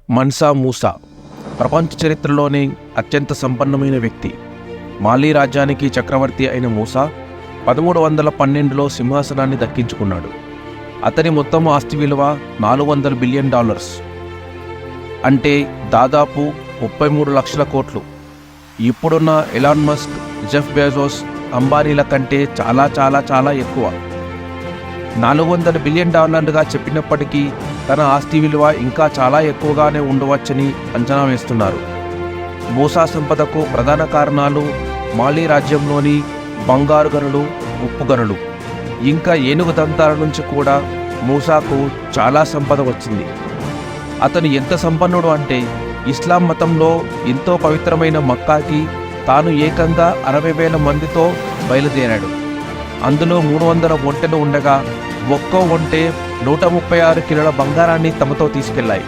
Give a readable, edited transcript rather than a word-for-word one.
మన్సా మూసా ప్రపంచ చరిత్రలోనే అత్యంత సంపన్నమైన వ్యక్తి. మాలీ రాజ్యానికి చక్రవర్తి అయిన మూసా 1312లో సింహాసనాన్ని దక్కించుకున్నాడు. అతని మొత్తం ఆస్తి విలువ $400 బిలియన్, అంటే దాదాపు 33 లక్షల కోట్లు. ఇప్పుడున్న ఎలాన్ మస్క్, జెఫ్ బెజోస్, అంబానీల కంటే చాలా చాలా చాలా ఎక్కువ. $400 బిలియన్ చెప్పినప్పటికీ తన ఆస్తి విలువ ఇంకా చాలా ఎక్కువగానే ఉండవచ్చని అంచనా వేస్తున్నారు. మూసా సంపదకు ప్రధాన కారణాలు మాలీ రాజ్యంలోని బంగారు గనులు, ఉప్పు గనులు, ఇంకా ఏనుగు దంతాల నుంచి కూడా మూసాకు చాలా సంపద వచ్చింది. అతను ఎంత సంపన్నుడు అంటే ఇస్లాం మతంలో ఎంతో పవిత్రమైన మక్కాకి తాను ఏకంగా 60,000 మందితో బయలుదేరాడు. అందులో 300 ఒంటెలు ఉండగా ఒక్కో ఒంటె 136 కిలోల బంగారాన్ని తమతో తీసుకెళ్లాయి.